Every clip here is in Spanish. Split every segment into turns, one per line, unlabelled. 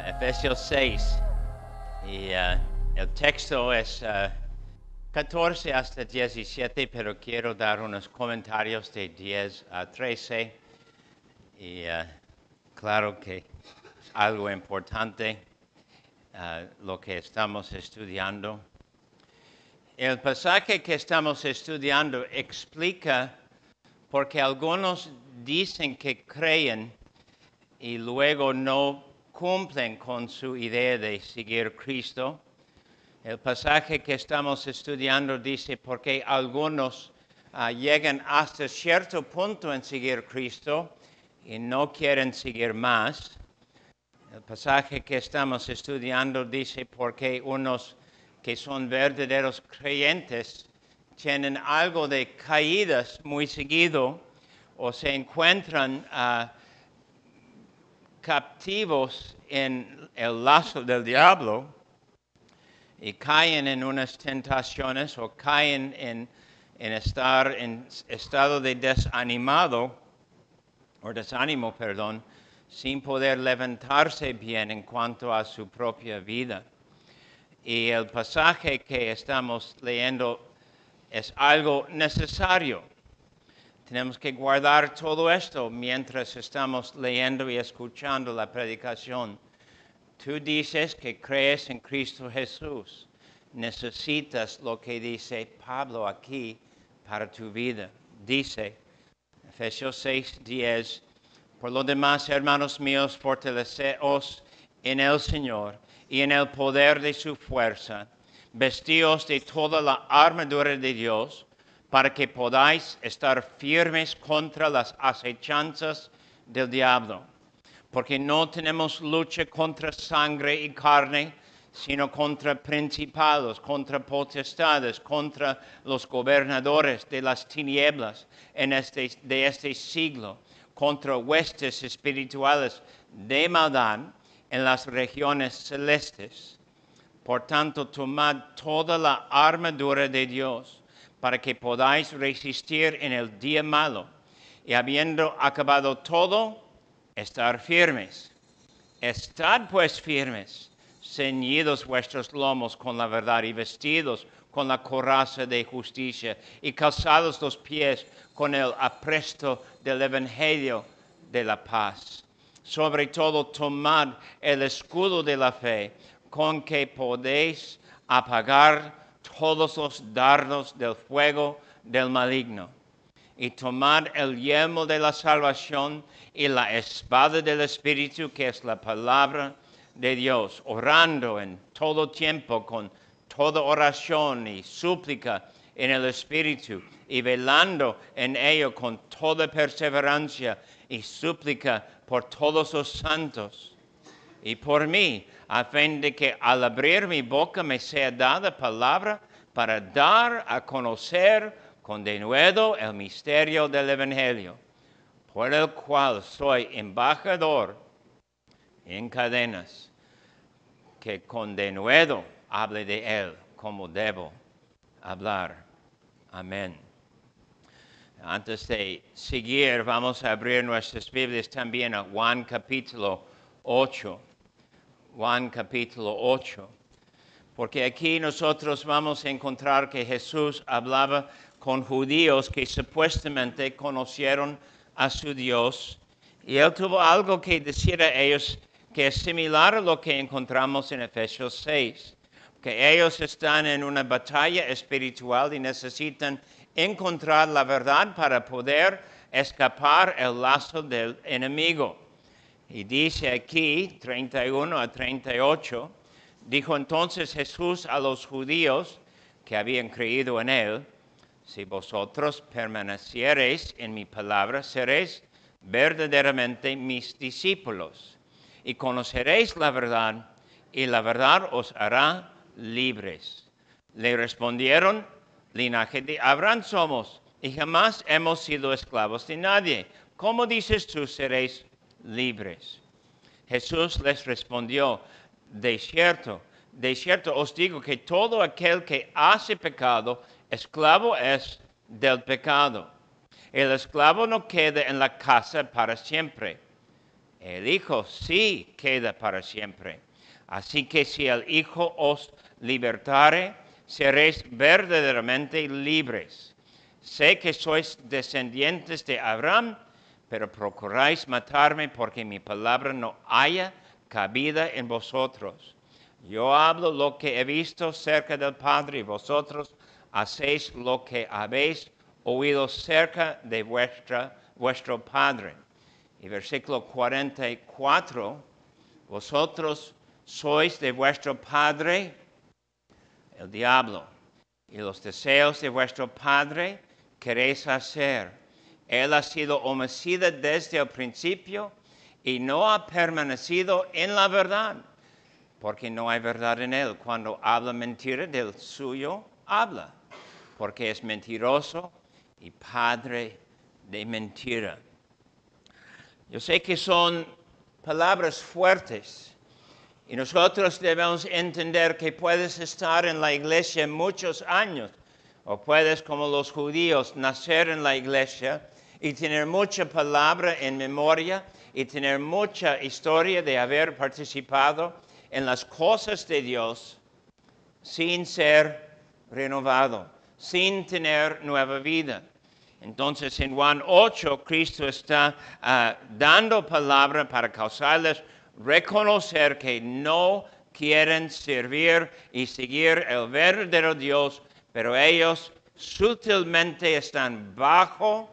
Efesios 6 y el texto es 14 hasta 17, pero quiero dar unos comentarios de 10 a 13 y claro que es algo importante lo que estamos estudiando. El pasaje que estamos estudiando explica por qué algunos dicen que creen y luego no cumplen con su idea de seguir a Cristo. El pasaje que estamos estudiando dice por qué algunos llegan hasta cierto punto en seguir a Cristo y no quieren seguir más. El pasaje que estamos estudiando dice por qué unos que son verdaderos creyentes tienen algo de caídas muy seguido o se encuentran captivos en el lazo del diablo y caen en unas tentaciones o caen en estar en estado de desánimo, sin poder levantarse bien en cuanto a su propia vida. Y el pasaje que estamos leyendo es algo necesario. Tenemos que guardar todo esto mientras estamos leyendo y escuchando la predicación. Tú dices que crees en Cristo Jesús. Necesitas lo que dice Pablo aquí para tu vida. Dice, Efesios 6:10, por lo demás, hermanos míos, fortaleceos en el Señor y en el poder de su fuerza. Vestíos de toda la armadura de Dios, para que podáis estar firmes contra las acechanzas del diablo. Porque no tenemos lucha contra sangre y carne, sino contra principados, contra potestades, contra los gobernadores de las tinieblas de este siglo, contra huestes espirituales de maldad en las regiones celestes. Por tanto, tomad toda la armadura de Dios, para que podáis resistir en el día malo, y habiendo acabado todo, estar firmes. Estad pues firmes, ceñidos vuestros lomos con la verdad y vestidos con la coraza de justicia y calzados los pies con el apresto del evangelio de la paz. Sobre todo tomad el escudo de la fe, con que podéis apagar todos los dardos del fuego del maligno. Y tomad el yelmo de la salvación y la espada del Espíritu, que es la palabra de Dios, orando en todo tiempo con toda oración y súplica en el Espíritu, y velando en ello con toda perseverancia y súplica por todos los santos. Y por mí, a fin de que al abrir mi boca me sea dada palabra para dar a conocer con denuedo el misterio del Evangelio, por el cual soy embajador en cadenas, que con denuedo hable de él como debo hablar. Amén. Antes de seguir, vamos a abrir nuestras Biblias también a Juan capítulo 8. Juan capítulo 8. Porque aquí nosotros vamos a encontrar que Jesús hablaba con judíos que supuestamente conocieron a su Dios, y él tuvo algo que decir a ellos que es similar a lo que encontramos en Efesios 6, que ellos están en una batalla espiritual y necesitan encontrar la verdad para poder escapar el lazo del enemigo. Y dice aquí, 31 a 38, dijo entonces Jesús a los judíos que habían creído en él: si vosotros permaneciereis en mi palabra, seréis verdaderamente mis discípulos, y conoceréis la verdad, y la verdad os hará libres. Le respondieron: linaje de Abraham somos, y jamás hemos sido esclavos de nadie. ¿Cómo dices tú seréis libres? Jesús les respondió: de cierto os digo que todo aquel que hace pecado, esclavo es del pecado. El esclavo no queda en la casa para siempre. El Hijo sí queda para siempre. Así que si el Hijo os libertare, seréis verdaderamente libres. Sé que sois descendientes de Abraham, pero procuráis matarme porque mi palabra no haya cabida en vosotros. Yo hablo lo que he visto cerca del Padre y vosotros hacéis lo que habéis oído cerca de vuestro Padre. Y versículo 44, vosotros sois de vuestro padre, el diablo, y los deseos de vuestro padre queréis hacer. Él ha sido homicida desde el principio y no ha permanecido en la verdad, porque no hay verdad en él. Cuando habla mentira, del suyo habla, porque es mentiroso y padre de mentira. Yo sé que son palabras fuertes y nosotros debemos entender que puedes estar en la iglesia muchos años o puedes, como los judíos, nacer en la iglesia y tener mucha palabra en memoria y tener mucha historia de haber participado en las cosas de Dios sin ser renovado, sin tener nueva vida. Entonces en Juan 8 Cristo está dando palabra para causarles reconocer que no quieren servir y seguir el verdadero Dios, pero ellos sutilmente están bajo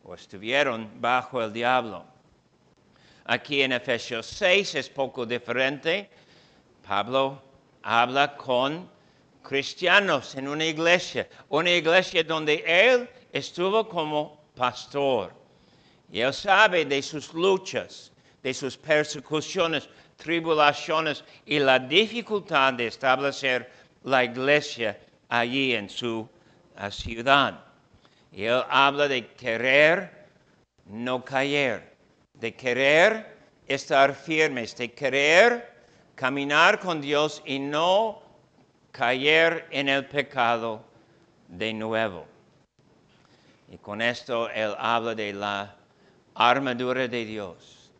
o estuvieron bajo el diablo. Aquí en Efesios 6 es poco diferente. Pablo habla con cristianos en una iglesia donde él estuvo como pastor. Y él sabe de sus luchas, de sus persecuciones, tribulaciones y la dificultad de establecer la iglesia allí en su ciudad. Y él habla de querer, no caer, de querer estar firmes, de querer caminar con Dios y no caer en el pecado de nuevo. Y con esto él habla de la armadura de Dios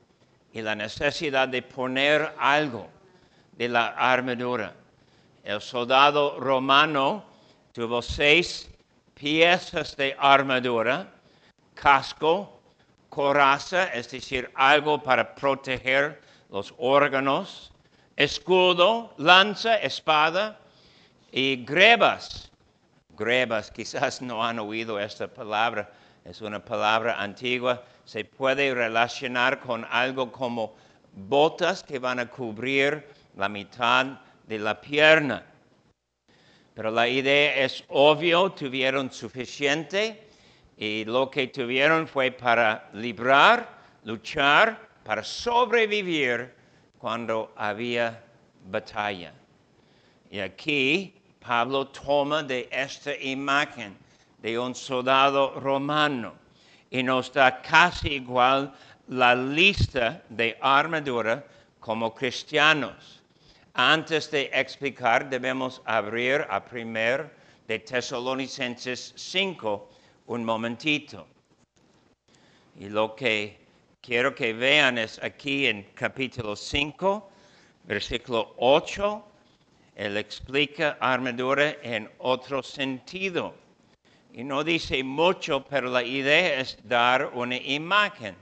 y la necesidad de poner algo de la armadura. El soldado romano tuvo 6 piezas de armadura: casco, coraza, es decir, algo para proteger los órganos, escudo, lanza, espada y grebas. Grebas, quizás no han oído esta palabra, es una palabra antigua, se puede relacionar con algo como botas que van a cubrir la mitad de la pierna. Pero la idea es obvio, tuvieron suficiente y lo que tuvieron fue para librar, luchar, para sobrevivir cuando había batalla. Y aquí Pablo toma de esta imagen de un soldado romano y nos da casi igual la lista de armadura como cristianos. Antes de explicar, debemos abrir a 1 de Tesalonicenses 5 un momentito. Y lo que quiero que vean es aquí en capítulo 5, versículo 8. Él explica armadura en otro sentido. Y no dice mucho, pero la idea es dar una imagen.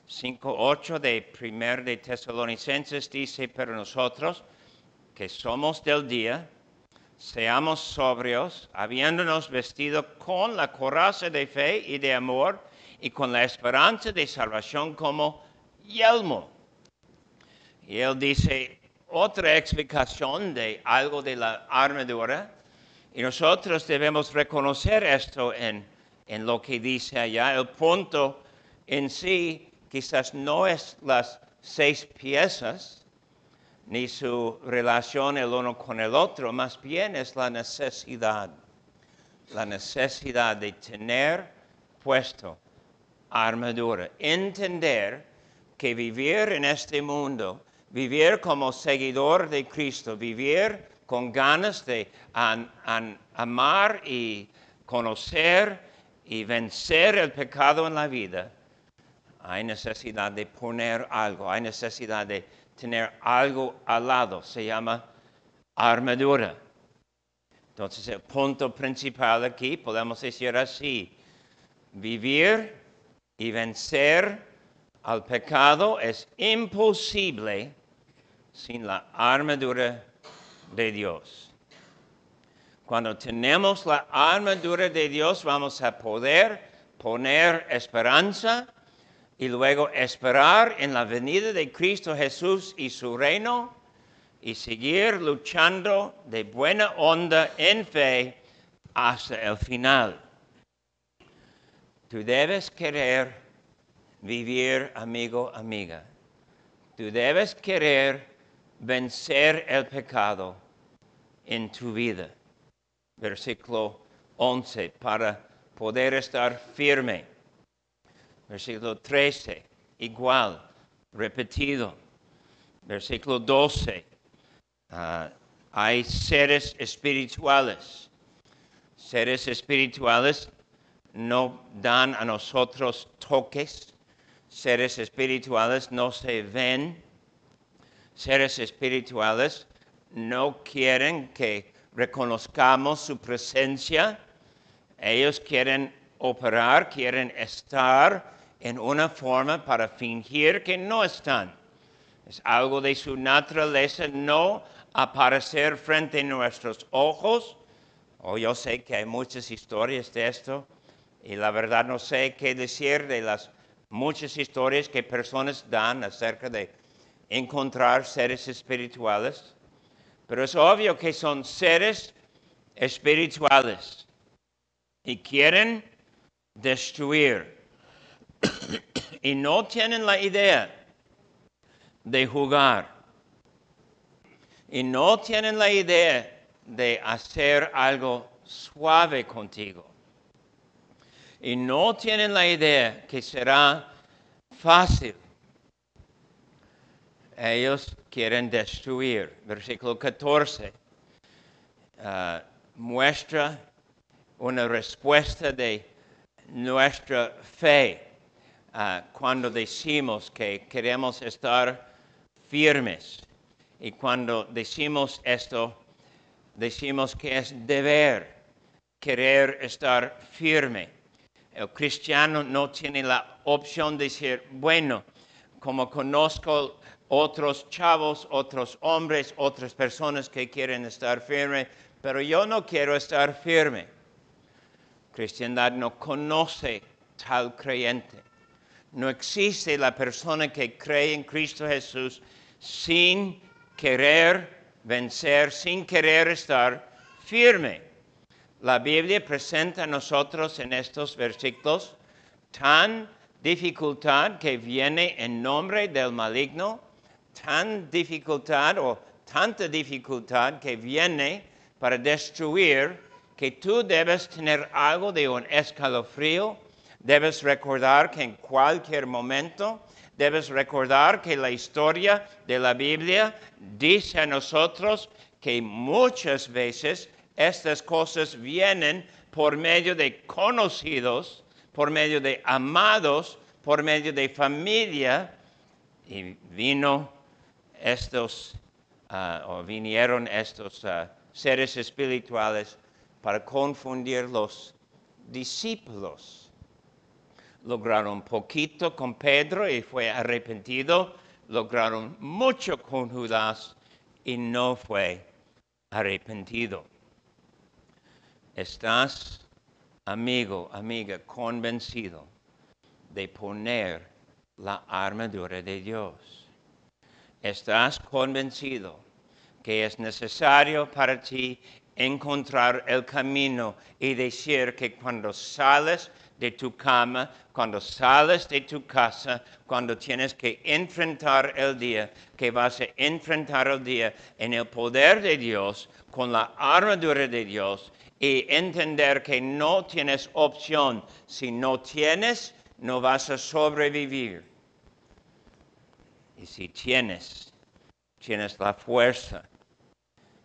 5:8 de 1 de Tesalonicenses dice: pero nosotros, que somos del día, seamos sobrios, habiéndonos vestido con la coraza de fe y de amor, y con la esperanza de salvación como yelmo. Y él dice otra explicación de algo de la armadura, y nosotros debemos reconocer esto en lo que dice allá. El punto en sí quizás no es las 6 piezas, ni su relación el uno con el otro, más bien es la necesidad de tener puesto armadura. Entender que vivir en este mundo, vivir como seguidor de Cristo, vivir con ganas de amar y conocer y vencer el pecado en la vida, hay necesidad de poner algo, hay necesidad de tener algo al lado, se llama armadura. Entonces el punto principal aquí, podemos decir así, vivir y vencer al pecado es imposible sin la armadura de Dios. Cuando tenemos la armadura de Dios, vamos a poder poner esperanza y luego esperar en la venida de Cristo Jesús y su reino y seguir luchando de buena onda en fe hasta el final. Tú debes querer vivir, amigo, amiga. Tú debes querer vencer el pecado en tu vida. Versículo 11, para poder estar firme. Versículo 13, igual, repetido. Versículo 12, hay seres espirituales. Seres espirituales no dan a nosotros toques. Seres espirituales no se ven. Seres espirituales no quieren que reconozcamos su presencia. Ellos quieren operar, quieren estar en una forma para fingir que no están. Es algo de su naturaleza no aparecer frente a nuestros ojos. Yo sé que hay muchas historias de esto y la verdad no sé qué decir de las muchas historias que personas dan acerca de encontrar seres espirituales, pero es obvio que son seres espirituales y quieren destruir y no tienen la idea de jugar y no tienen la idea de hacer algo suave contigo y no tienen la idea que será fácil. Ellos quieren destruir. Versículo 14 muestra una respuesta de nuestra fe cuando decimos que queremos estar firmes. Y cuando decimos esto, decimos que es deber querer estar firme. El cristiano no tiene la opción de decir, bueno, como conozco otros chavos, otros hombres, otras personas que quieren estar firmes, pero yo no quiero estar firme. Cristiandad no conoce tal creyente. No existe la persona que cree en Cristo Jesús sin querer vencer, sin querer estar firme. La Biblia presenta a nosotros en estos versículos tan dificultad que viene en nombre del maligno, tan dificultad o tanta dificultad que viene para destruir, que tú debes tener algo de un escalofrío. Debes recordar que en cualquier momento, debes recordar que la historia de la Biblia dice a nosotros que muchas veces estas cosas vienen por medio de conocidos, por medio de amados, por medio de familia, y vinieron estos seres espirituales para confundir los discípulos. Lograron poquito con Pedro y fue arrepentido. Lograron mucho con Judas y no fue arrepentido. ¿Estás, amigo, amiga, convencido de poner la armadura de Dios? ¿Estás convencido que es necesario para ti encontrar el camino y decir que cuando sales de tu cama, cuando sales de tu casa, cuando tienes que enfrentar el día, que vas a enfrentar el día en el poder de Dios, con la armadura de Dios, y entender que no tienes opción? Si no tienes, no vas a sobrevivir. Y si tienes la fuerza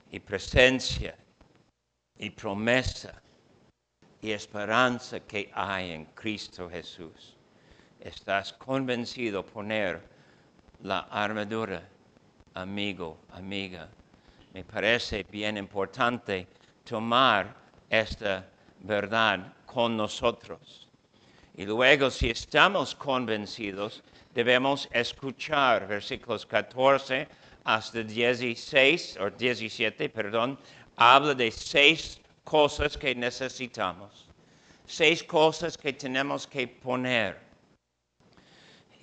y presencia y promesa y esperanza que hay en Cristo Jesús. estás convencido poner la armadura, amigo, amiga. Me parece bien importante tomar esta verdad con nosotros. Y luego, si estamos convencidos, debemos escuchar versículos 14 hasta 16, o 17, perdón, habla de 6 cosas que necesitamos, 6 cosas que tenemos que poner.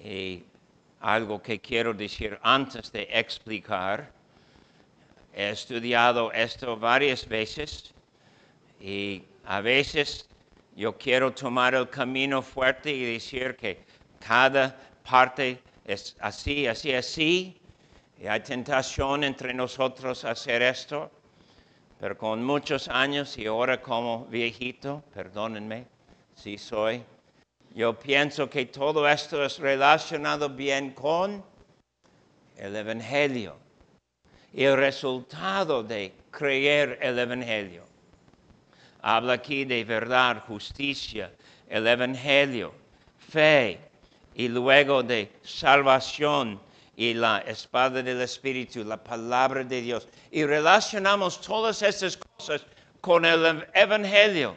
Y algo que quiero decir antes de explicar, he estudiado esto varias veces y a veces yo quiero tomar el camino fuerte y decir que cada parte es así, así, así. Y hay tentación entre nosotros hacer esto, pero con muchos años y ahora como viejito, perdónenme si soy, yo pienso que todo esto es relacionado bien con el Evangelio y el resultado de creer el Evangelio. Habla aquí de verdad, justicia, el Evangelio, fe y luego de salvación y la espada del Espíritu, la palabra de Dios. Y relacionamos todas estas cosas con el Evangelio,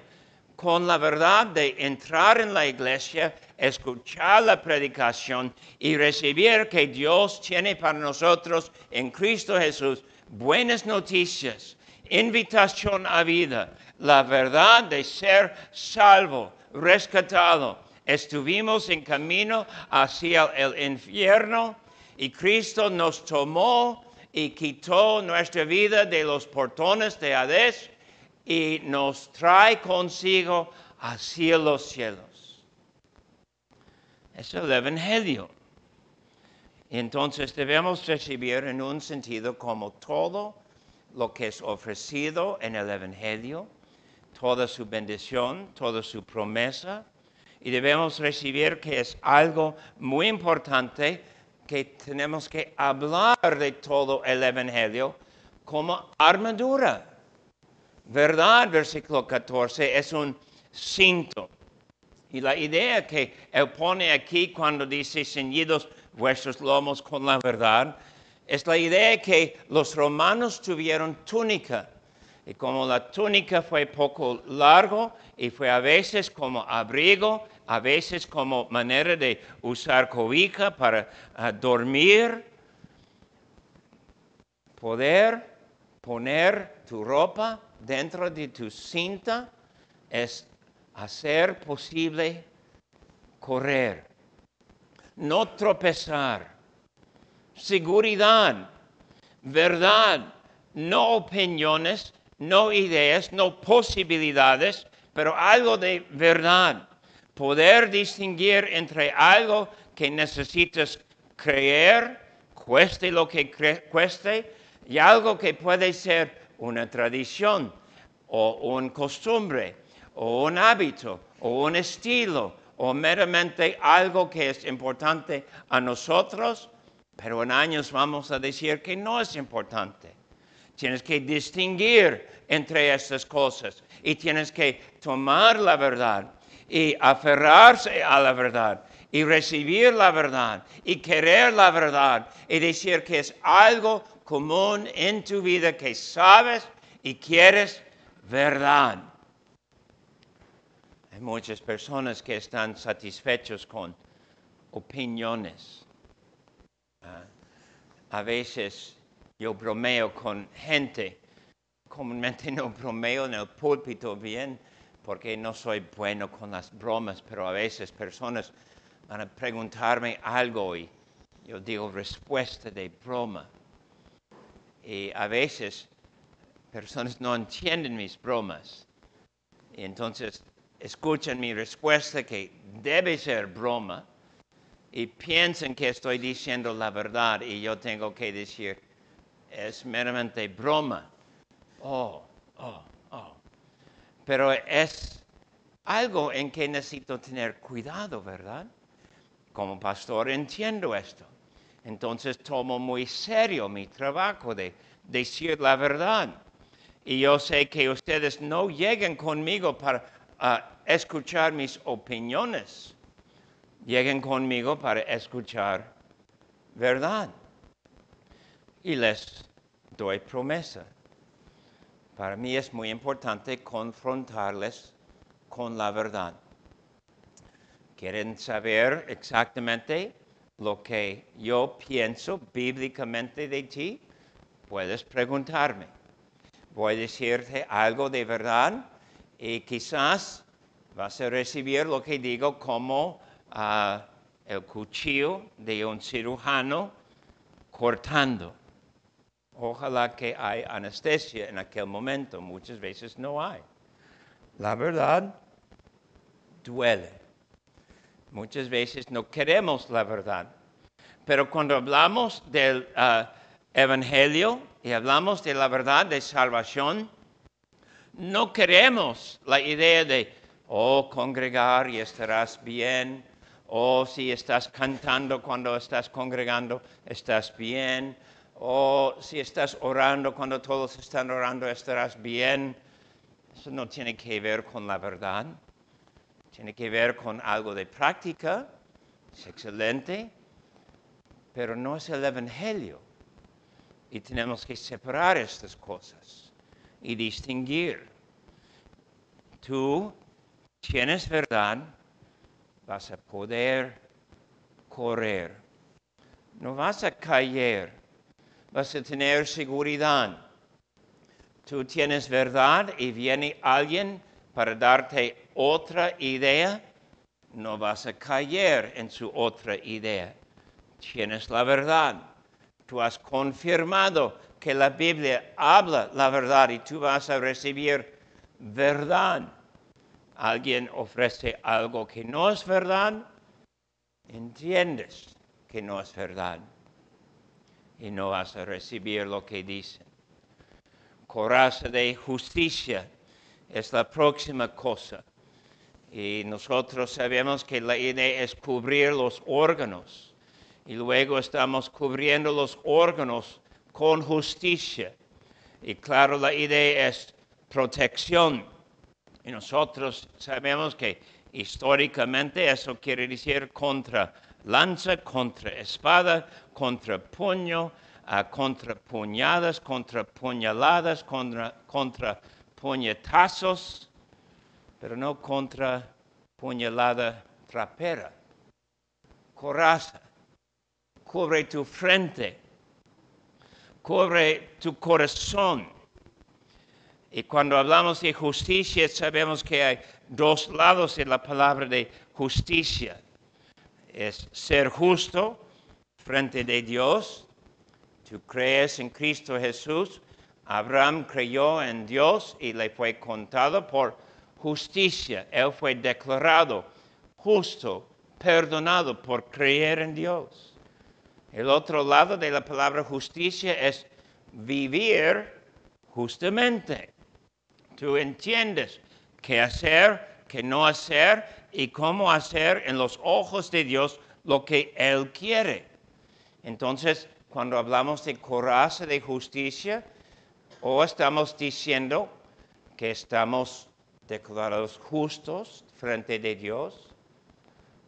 con la verdad de entrar en la iglesia, escuchar la predicación y recibir que Dios tiene para nosotros en Cristo Jesús buenas noticias, invitación a vida, la verdad de ser salvo, rescatado. Estuvimos en camino hacia el infierno y Cristo nos tomó y quitó nuestra vida de los portones de Hades y nos trae consigo hacia los cielos. Es el Evangelio. Entonces debemos recibir en un sentido como todo lo que es ofrecido en el Evangelio, toda su bendición, toda su promesa, y debemos recibir que es algo muy importante que tenemos que hablar de todo el Evangelio como armadura. Verdad, versículo 14, es un cinto. Y la idea que él pone aquí cuando dice ceñidos vuestros lomos con la verdad, es la idea que los romanos tuvieron túnica. Y como la túnica fue poco largo y fue a veces como abrigo, a veces como manera de usar cobija para dormir, poder poner tu ropa dentro de tu cinta es hacer posible correr, no tropezar, seguridad, verdad, no opiniones, no ideas, no posibilidades, pero algo de verdad. Poder distinguir entre algo que necesitas creer, cueste lo que cueste, y algo que puede ser una tradición o una costumbre o un hábito o un estilo o meramente algo que es importante a nosotros, pero en años vamos a decir que no es importante. Tienes que distinguir entre estas cosas y tienes que tomar la verdad y aferrarse a la verdad y recibir la verdad y querer la verdad y decir que es algo común en tu vida que sabes y quieres verdad. Hay muchas personas que están satisfechos con opiniones. A veces yo bromeo con gente, comúnmente no bromeo en el púlpito bien, porque no soy bueno con las bromas, pero a veces personas van a preguntarme algo y yo digo respuesta de broma. Y a veces personas no entienden mis bromas. Y entonces escuchan mi respuesta que debe ser broma y piensan que estoy diciendo la verdad y yo tengo que decir, es meramente broma. Pero es algo en que necesito tener cuidado, ¿verdad? Como pastor entiendo esto. Entonces tomo muy serio mi trabajo de decir la verdad. Y yo sé que ustedes no llegan conmigo para escuchar mis opiniones. lleguen conmigo para escuchar verdad. Y les doy promesa. Para mí es muy importante confrontarles con la verdad. ¿Quieren saber exactamente lo que yo pienso bíblicamente de ti? Puedes preguntarme. Voy a decirte algo de verdad y quizás vas a recibir lo que digo como el cuchillo de un cirujano cortando. Ojalá que hay anestesia en aquel momento. Muchas veces no hay. La verdad duele. Muchas veces no queremos la verdad. Pero cuando hablamos del Evangelio y hablamos de la verdad de salvación, no queremos la idea de, congregar y estarás bien, si estás cantando cuando estás congregando, estás bien, o si estás orando cuando todos están orando, estarás bien. Eso no tiene que ver con la verdad. Tiene que ver con algo de práctica. Es excelente, pero no es el Evangelio. Y tenemos que separar estas cosas y distinguir. Tú tienes verdad, vas a poder correr. No vas a caer, vas a tener seguridad. Tú tienes verdad y viene alguien para darte otra idea, no vas a caer en su otra idea. Tienes la verdad. Tú has confirmado que la Biblia habla la verdad y tú vas a recibir verdad. Alguien ofrece algo que no es verdad, entiendes que no es verdad y no vas a recibir lo que dicen. Coraza de justicia es la próxima cosa. Y nosotros sabemos que la idea es cubrir los órganos. Y luego estamos cubriendo los órganos con justicia. Y claro, la idea es protección. Y nosotros sabemos que históricamente eso quiere decir contra lanza, contra espada, contra puño, contra puñadas, contra puñaladas, contra puñetazos, pero no contra puñalada trapera. Coraza, cubre tu frente, cubre tu corazón. Y cuando hablamos de justicia, sabemos que hay dos lados de la palabra de justicia. Es ser justo frente de Dios. Tú crees en Cristo Jesús. Abraham creyó en Dios y le fue contado por justicia. Él fue declarado justo, perdonado por creer en Dios. El otro lado de la palabra justicia es vivir justamente. Tú entiendes qué hacer, qué no hacer y cómo hacer en los ojos de Dios lo que Él quiere. Entonces, cuando hablamos de coraza de justicia, o estamos diciendo que estamos declarados justos frente de Dios,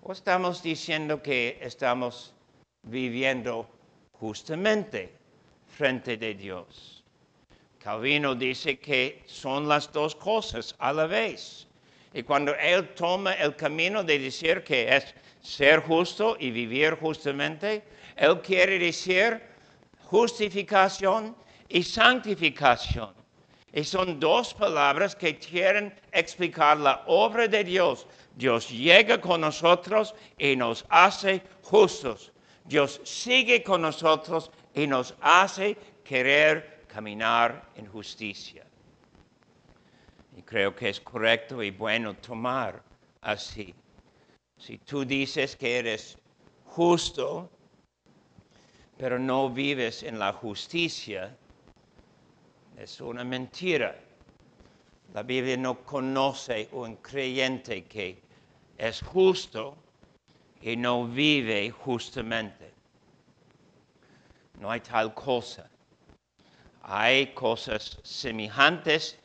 o estamos diciendo que estamos viviendo justamente frente de Dios. Calvino dice que son las dos cosas a la vez. Y cuando él toma el camino de decir que es ser justo y vivir justamente, él quiere decir justificación y santificación. Y son dos palabras que quieren explicar la obra de Dios. Dios llega con nosotros y nos hace justos. Dios sigue con nosotros y nos hace querer caminar en justicia. Y creo que es correcto y bueno tomar así. Si tú dices que eres justo, pero no vives en la justicia, es una mentira. La Biblia no conoce un creyente que es justo y no vive justamente. No hay tal cosa. Hay cosas semejantes,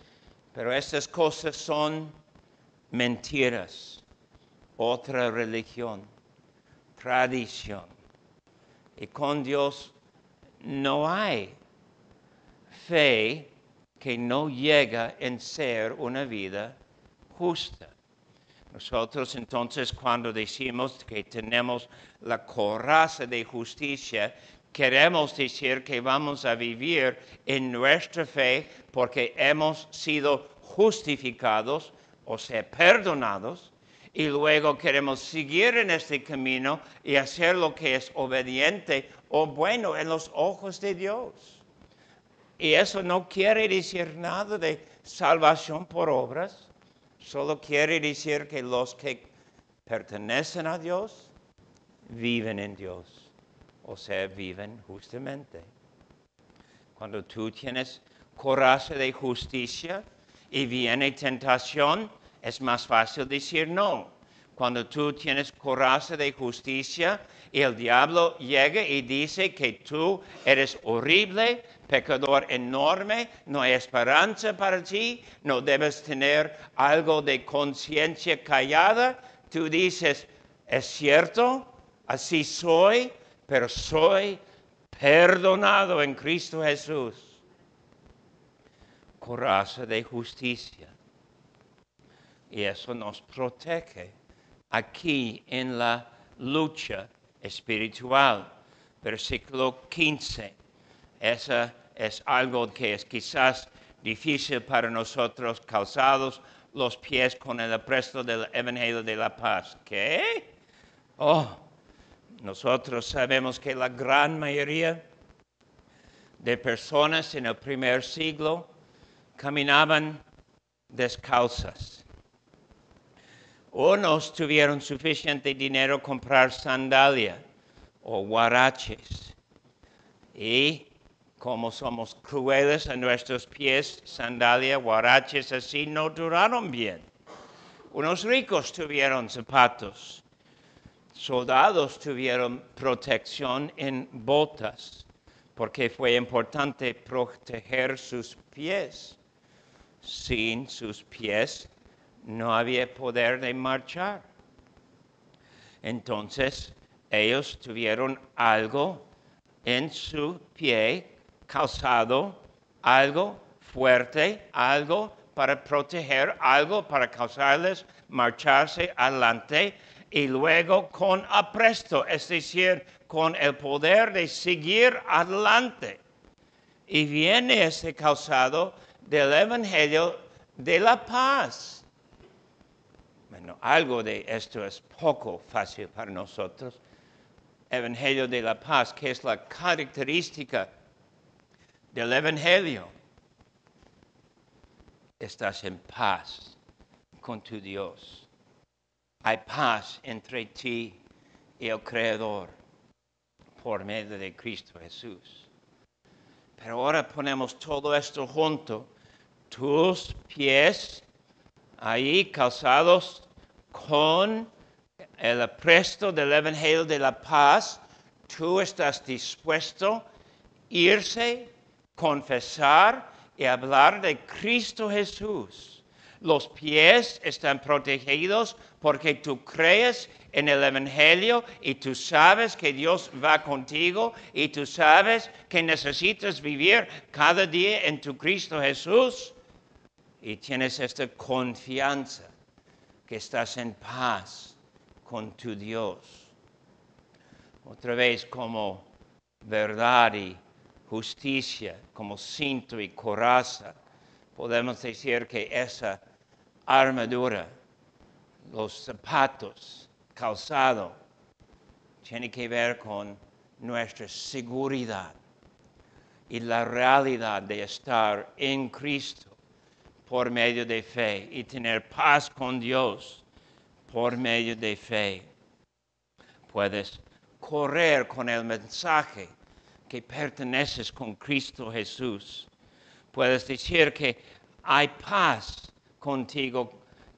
pero estas cosas son mentiras, otra religión. tradición. Y con Dios no hay fe que no llega en ser una vida justa. Nosotros entonces cuando decimos que tenemos la coraza de justicia, queremos decir que vamos a vivir en nuestra fe porque hemos sido justificados, o sea, perdonados, y luego queremos seguir en este camino y hacer lo que es obediente o bueno en los ojos de Dios. Y eso no quiere decir nada de salvación por obras. Solo quiere decir que los que pertenecen a Dios viven en Dios, o sea, viven justamente. Cuando tú tienes coraza de justicia y viene tentación, es más fácil decir no. Cuando tú tienes coraza de justicia y el diablo llega y dice que tú eres horrible, pecador enorme, no hay esperanza para ti, no debes tener algo de conciencia callada, tú dices, es cierto, así soy, pero soy perdonado en Cristo Jesús. Coraza de justicia. Y eso nos protege aquí en la lucha espiritual. Versículo 15. Esa es algo que es quizás difícil para nosotros, calzados los pies con el apresto del Evangelio de la paz. ¿Qué? Nosotros sabemos que la gran mayoría de personas en el primer siglo caminaban descalzas. Unos tuvieron suficiente dinero para comprar sandalia o huaraches. Y como somos crueles a nuestros pies, sandalia, huaraches así no duraron bien. Unos ricos tuvieron zapatos. Soldados tuvieron protección en botas, porque fue importante proteger sus pies. Sin sus pies no había poder de marchar. Entonces, ellos tuvieron algo en su pie, calzado, algo fuerte, algo para proteger, algo para causarles marcharse adelante y luego con apresto, es decir, con el poder de seguir adelante. Y viene ese calzado del Evangelio de la paz. Bueno, algo de esto es poco fácil para nosotros. Evangelio de la paz, que es la característica del Evangelio. Estás en paz con tu Dios. Hay paz entre ti y el Creador por medio de Cristo Jesús. Pero ahora ponemos todo esto junto. Tus pies ahí calzados con el apresto del Evangelio de la paz. Tú estás dispuesto a irse, confesar y hablar de Cristo Jesús. Los pies están protegidos porque tú crees en el Evangelio y tú sabes que Dios va contigo y tú sabes que necesitas vivir cada día en tu Cristo Jesús y tienes esta confianza que estás en paz con tu Dios. Otra vez como verdad y justicia, como cinto y coraza, podemos decir que esa armadura, los zapatos, calzado, tiene que ver con nuestra seguridad y la realidad de estar en Cristo por medio de fe y tener paz con Dios por medio de fe. Puedes correr con el mensaje que perteneces con Cristo Jesús. Puedes decir que hay paz contigo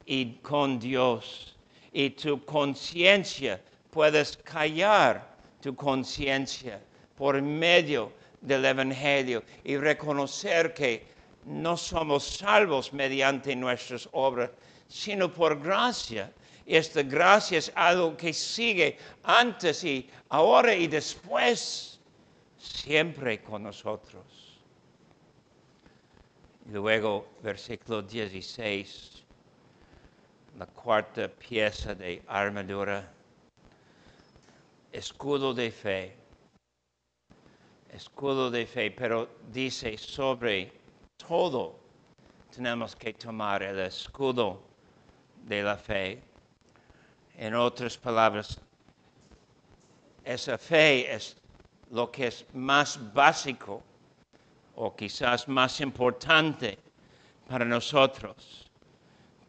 y con Dios. Y tu conciencia, puedes callar tu conciencia por medio del Evangelio y reconocer que no somos salvos mediante nuestras obras, sino por gracia. Esta gracia es algo que sigue antes y ahora y después, siempre con nosotros. Y luego, versículo 16, la cuarta pieza de armadura, escudo de fe. Escudo de fe, pero dice sobre todo tenemos que tomar el escudo de la fe. En otras palabras, esa fe es lo que es más básico o quizás más importante para nosotros.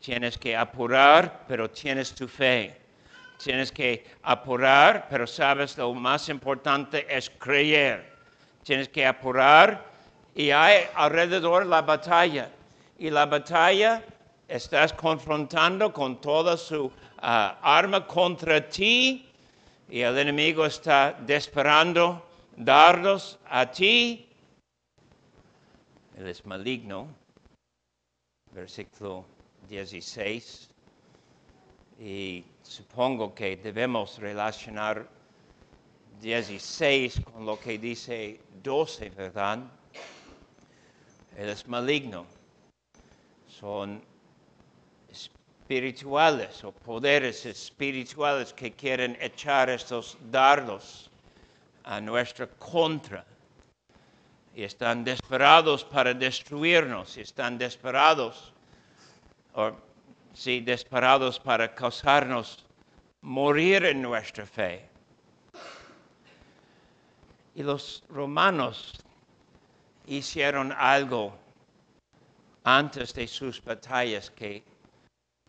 Tienes que apurar, pero tienes tu fe. Tienes que apurar, pero sabes lo más importante es creer. Tienes que apurar y hay alrededor la batalla. Y la batalla estás confrontando con toda su arma contra ti y el enemigo está disparando dardos a ti. Él es maligno. Versículo 16. Y supongo que debemos relacionar 16 con lo que dice 12, ¿verdad? Él es maligno. Son espirituales o poderes espirituales que quieren echar estos dardos a nuestra contra. Y están desesperados para destruirnos. Y están desesperados para causarnos morir en nuestra fe. Y los romanos hicieron algo antes de sus batallas que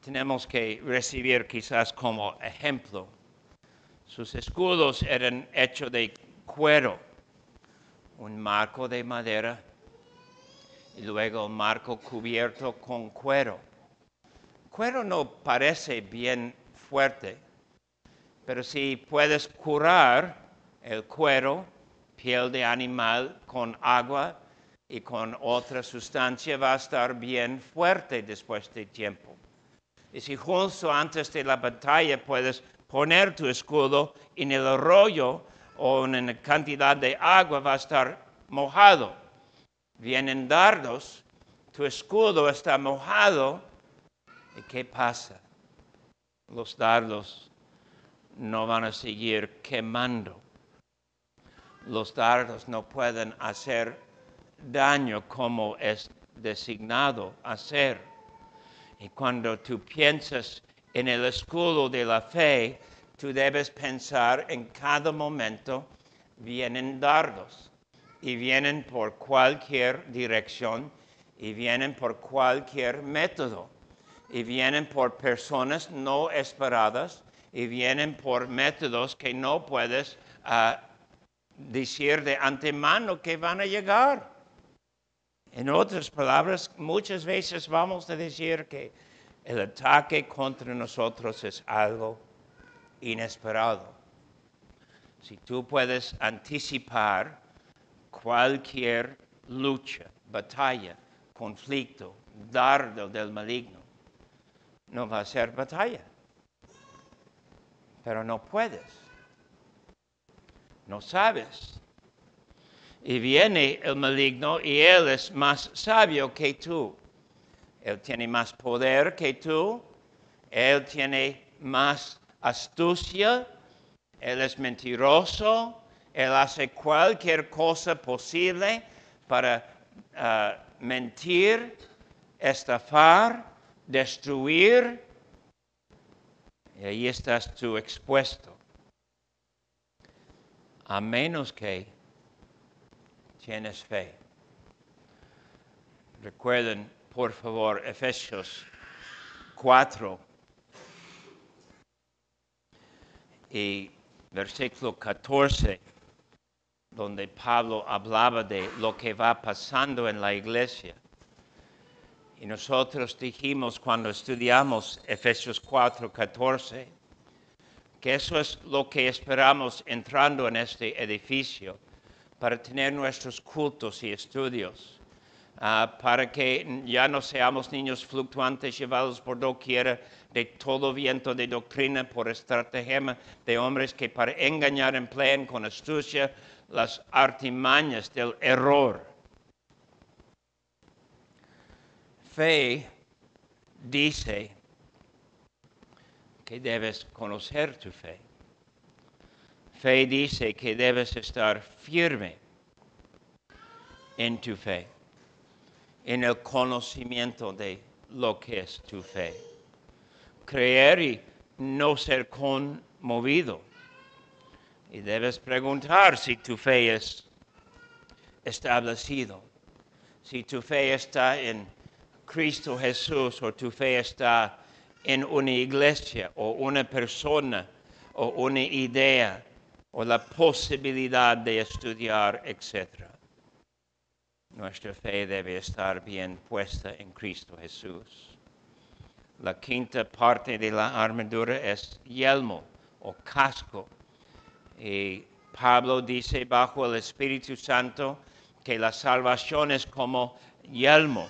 tenemos que recibir quizás como ejemplo. Sus escudos eran hechos de cuero, un marco de madera y luego un marco cubierto con cuero. Cuero no parece bien fuerte, pero si puedes curar el cuero, piel de animal, con agua y con otra sustancia, va a estar bien fuerte después de tiempo. Y si justo antes de la batalla puedes poner tu escudo en el arroyo o en una cantidad de agua, va a estar mojado. Vienen dardos, tu escudo está mojado, ¿y qué pasa? Los dardos no van a seguir quemando. Los dardos no pueden hacer daño como es designado hacer. Y cuando tú piensas en el escudo de la fe, tú debes pensar en cada momento, vienen dardos. Y vienen por cualquier dirección, y vienen por cualquier método. Y vienen por personas no esperadas, y vienen por métodos que no puedes decir de antemano que van a llegar. En otras palabras, muchas veces vamos a decir que el ataque contra nosotros es algo inesperado. Si tú puedes anticipar cualquier lucha, batalla, conflicto, dardo del maligno, no va a ser batalla. Pero no puedes. No sabes. Y viene el maligno y él es más sabio que tú. Él tiene más poder que tú. Él tiene más astucia. Él es mentiroso. Él hace cualquier cosa posible para mentir, estafar, destruir. Y ahí estás tú expuesto. A menos que tienes fe. Recuerden, por favor, Efesios 4 y versículo 14, donde Pablo hablaba de lo que va pasando en la iglesia. Y nosotros dijimos cuando estudiamos Efesios 4, 14, que eso es lo que esperamos entrando en este edificio para tener nuestros cultos y estudios. para que ya no seamos niños fluctuantes llevados por doquiera de todo viento de doctrina por estratagema de hombres que para engañar emplean con astucia las artimañas del error. Fe dice que debes conocer tu fe. Fe dice que debes estar firme en tu fe, en el conocimiento de lo que es tu fe. Creer y no ser conmovido. Y debes preguntar si tu fe es establecido, si tu fe está en Cristo Jesús o tu fe está en una iglesia o una persona o una idea o la posibilidad de estudiar, etc. Nuestra fe debe estar bien puesta en Cristo Jesús. La quinta parte de la armadura es yelmo o casco. Y Pablo dice bajo el Espíritu Santo que la salvación es como yelmo,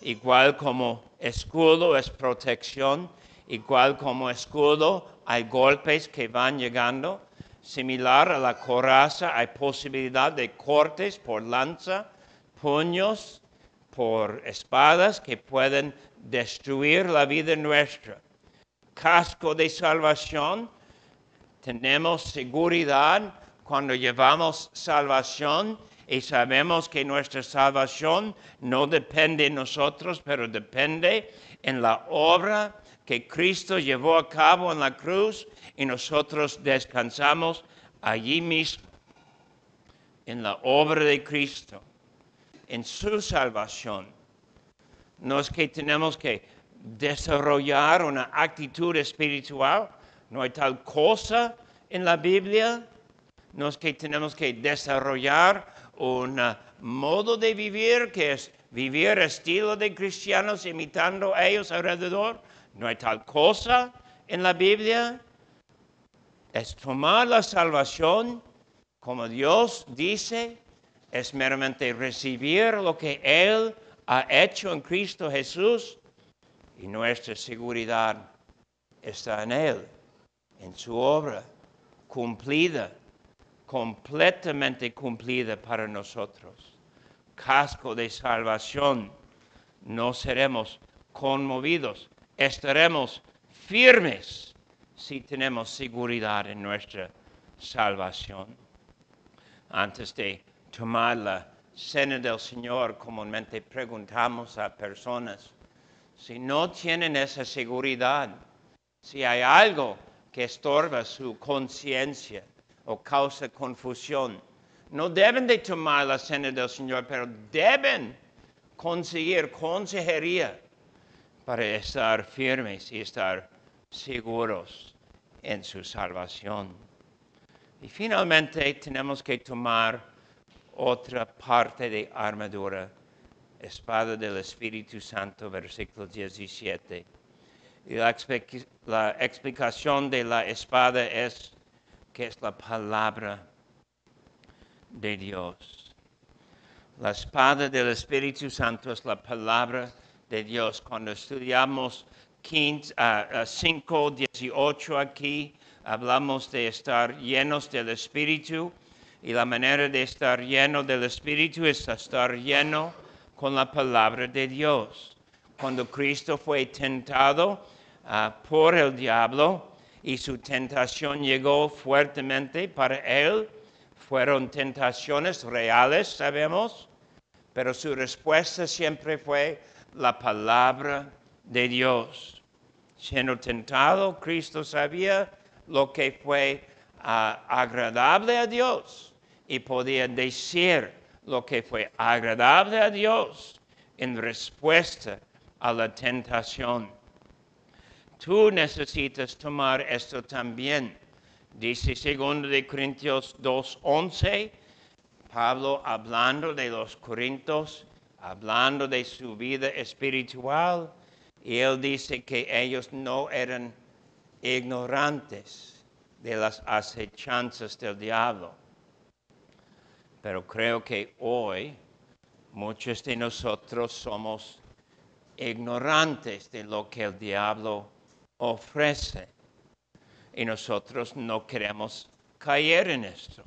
igual como escudo es protección, igual como escudo hay golpes que van llegando, similar a la coraza hay posibilidad de cortes por lanza, puños, por espadas que pueden destruir la vida nuestra. Casco de salvación, tenemos seguridad cuando llevamos salvación y sabemos que nuestra salvación no depende de nosotros, pero depende en la obra que Cristo llevó a cabo en la cruz y nosotros descansamos allí mismo, en la obra de Cristo, en su salvación. No es que tenemos que desarrollar una actitud espiritual, no hay tal cosa en la Biblia. No es que tenemos que desarrollar un modo de vivir que es vivir estilo de cristianos imitando a ellos alrededor. No hay tal cosa en la Biblia. Es tomar la salvación como Dios dice, es meramente recibir lo que Él ha hecho en Cristo Jesús y nuestra seguridad está en Él, en su obra cumplida, completamente cumplida para nosotros. Casco de salvación, no seremos conmovidos, estaremos firmes si tenemos seguridad en nuestra salvación. Antes de tomar la cena del Señor, comúnmente preguntamos a personas si no tienen esa seguridad, si hay algo que estorba su conciencia o causa confusión. No deben de tomar la cena del Señor, pero deben conseguir consejería para estar firmes y estar seguros en su salvación. Y finalmente tenemos que tomar otra parte de armadura, espada del Espíritu Santo, versículo 17. Y la explicación de la espada es que es la palabra de Dios. La espada del Espíritu Santo es la palabra de Dios. Cuando estudiamos 5:18 aquí, hablamos de estar llenos del Espíritu y la manera de estar lleno del Espíritu es estar lleno con la palabra de Dios. Cuando Cristo fue tentado por el diablo y su tentación llegó fuertemente para él, fueron tentaciones reales, sabemos, pero su respuesta siempre fue la palabra de Dios. Siendo tentado, Cristo sabía lo que fue agradable a Dios y podía decir lo que fue agradable a Dios en respuesta a la tentación. Tú necesitas tomar esto también. Dice 2 Corintios 2:11, Pablo hablando de los corintios, hablando de su vida espiritual, y él dice que ellos no eran ignorantes de las acechanzas del diablo. Pero creo que hoy Muchos de nosotros somos ignorantes de lo que el diablo ofrece y nosotros no queremos caer en esto.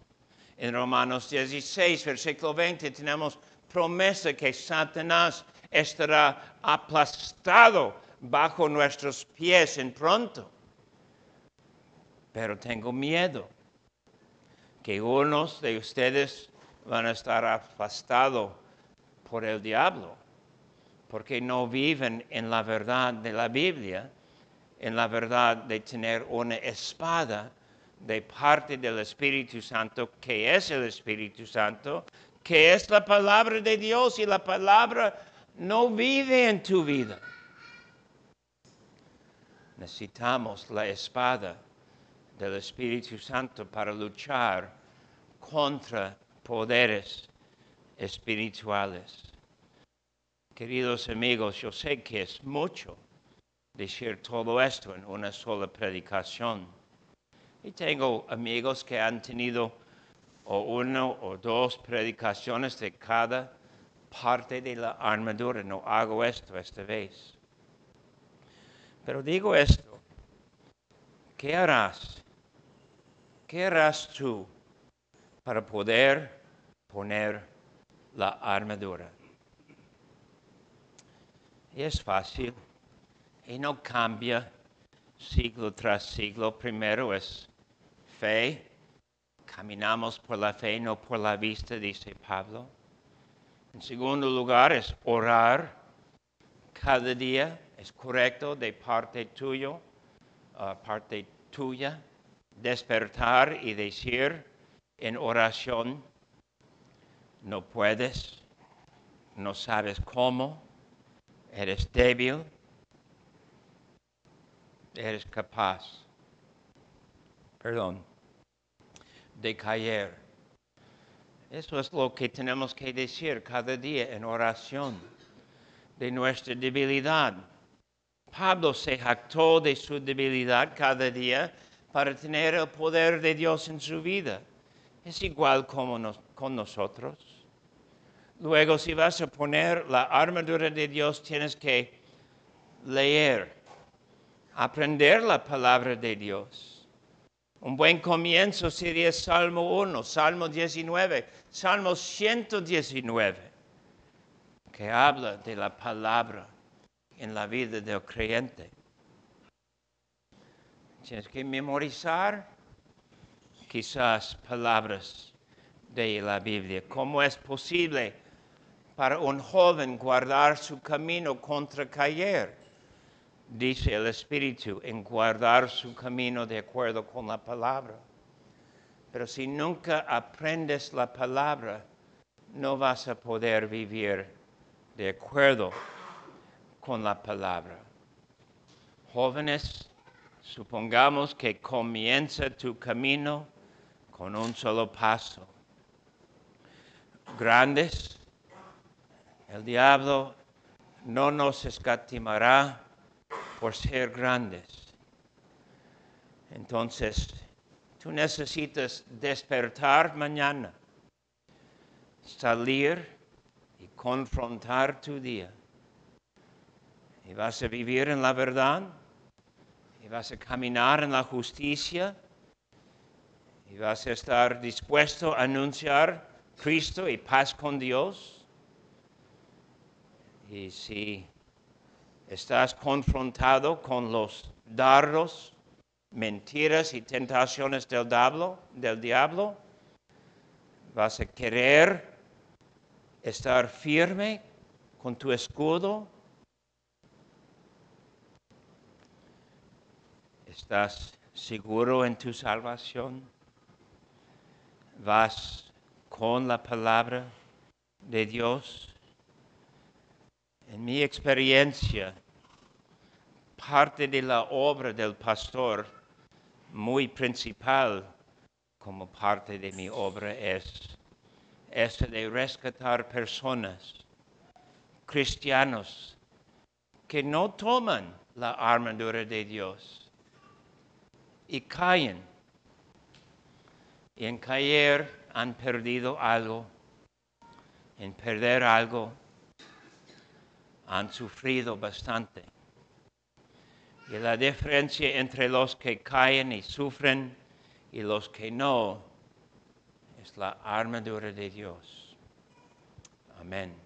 En Romanos 16, versículo 20, tenemos promesa que Satanás estará aplastado bajo nuestros pies en pronto. Pero tengo miedo que unos de ustedes van a estar aplastados por el diablo, porque no viven en la verdad de la Biblia, en la verdad de tener una espada de parte del Espíritu Santo, que es el Espíritu Santo, que es la palabra de Dios, y la palabra no vive en tu vida. Necesitamos la espada del Espíritu Santo para luchar contra poderes espirituales. Queridos amigos, yo sé que es mucho decir todo esto en una sola predicación. Y tengo amigos que han tenido una o dos predicaciones de cada parte de la armadura. No hago esto esta vez. Pero digo esto, ¿qué harás? ¿Qué harás tú para poder poner la armadura? Y es fácil y no cambia siglo tras siglo. Primero es fe. Caminamos por la fe, no por la vista, dice Pablo. En segundo lugar es orar cada día. Es correcto de parte tuya, despertar y decir en oración, no puedes, no sabes cómo, eres débil, eres capaz, de caer. Eso es lo que tenemos que decir cada día en oración, de nuestra debilidad. Pablo se jactó de su debilidad cada día para tener el poder de Dios en su vida. Es igual como con nosotros. Luego, si vas a poner la armadura de Dios, tienes que leer, aprender la palabra de Dios. Un buen comienzo sería Salmo 1, Salmo 19, Salmo 119, que habla de la palabra en la vida del creyente. Tienes que memorizar quizás palabras de la Biblia. ¿Cómo es posible para un joven guardar su camino contra caer? Dice el Espíritu, en guardar su camino de acuerdo con la palabra. Pero si nunca aprendes la palabra, no vas a poder vivir de acuerdo con la palabra. Jóvenes, supongamos que comienza tu camino con un solo paso. Grandes, el diablo no nos escatimará por ser grandes. Entonces, tú necesitas despertar mañana, salir y confrontar tu día. Y vas a vivir en la verdad, y vas a caminar en la justicia, y vas a estar dispuesto a anunciar Cristo y paz con Dios. Y si estás confrontado con los dardos, mentiras y tentaciones del diablo, vas a querer estar firme con tu escudo. ¿Estás seguro en tu salvación? ¿Vas con la palabra de Dios? En mi experiencia, parte de la obra del pastor, muy principal como parte de mi obra, es esa de rescatar personas, cristianos, que no toman la armadura de Dios y caen. Y en caer han perdido algo. en perder algo, han sufrido bastante. Y la diferencia entre los que caen y sufren y los que no es la armadura de Dios. Amén.